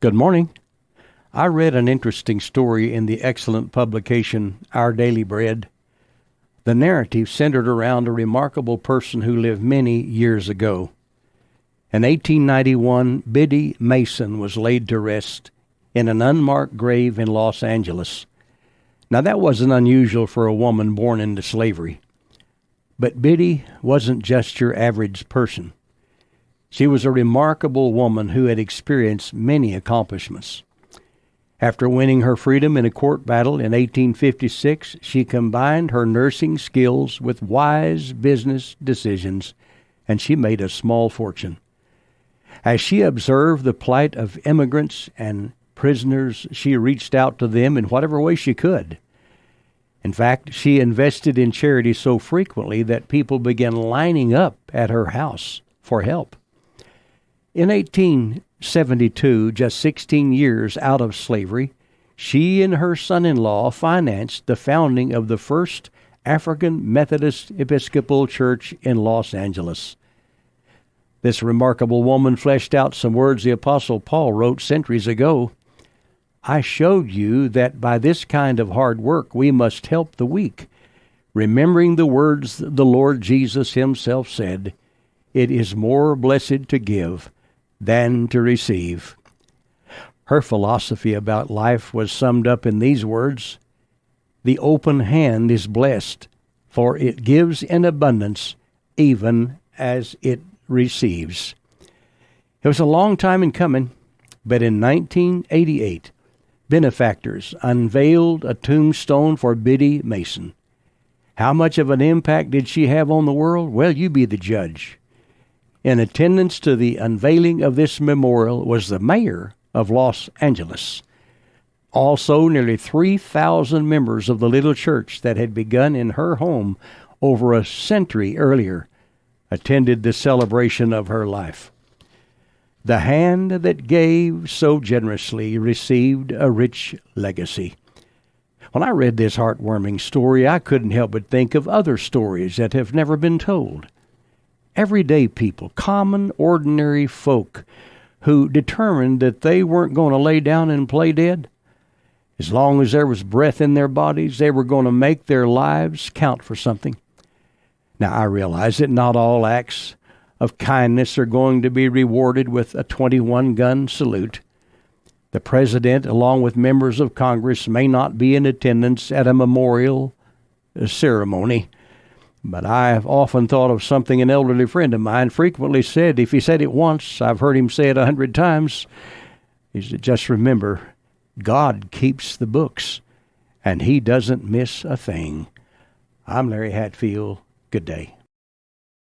Good morning. I read an interesting story in the excellent publication Our Daily Bread. The narrative centered around a remarkable person who lived many years ago. In 1891, Biddy Mason was laid to rest in an unmarked grave in Los Angeles. Now, that wasn't unusual for a woman born into slavery. But Biddy wasn't just your average person. She was a remarkable woman who had experienced many accomplishments. After winning her freedom in a court battle in 1856, she combined her nursing skills with wise business decisions, and she made a small fortune. As she observed the plight of immigrants and prisoners, she reached out to them in whatever way she could. In fact, she invested in charity so frequently that people began lining up at her house for help. In 1872, just 16 years out of slavery, she and her son-in-law financed the founding of the first African Methodist Episcopal Church in Los Angeles. This remarkable woman fleshed out some words the Apostle Paul wrote centuries ago. I showed you that by this kind of hard work we must help the weak, remembering the words the Lord Jesus himself said, "It is more blessed to give than to receive." Her philosophy about life was summed up in these words, "The open hand is blessed, for it gives in abundance even as it receives." It was a long time in coming, but in 1988, benefactors unveiled a tombstone for Biddy Mason. How much of an impact did she have on the world? Well, you be the judge. In attendance to the unveiling of this memorial was the mayor of Los Angeles. Also, nearly 3,000 members of the little church that had begun in her home over a century earlier attended the celebration of her life. The hand that gave so generously received a rich legacy. When I read this heartwarming story, I couldn't help but think of other stories that have never been told. Everyday people, common, ordinary folk who determined that they weren't going to lay down and play dead. As long as there was breath in their bodies, they were going to make their lives count for something. Now, I realize that not all acts of kindness are going to be rewarded with a 21-gun salute. The president, along with members of Congress, may not be in attendance at a memorial ceremony. But I have often thought of something an elderly friend of mine frequently said. If he said it once, I've heard him say it 100 times. He said, just remember, God keeps the books, and he doesn't miss a thing. I'm Larry Hatfield. Good day.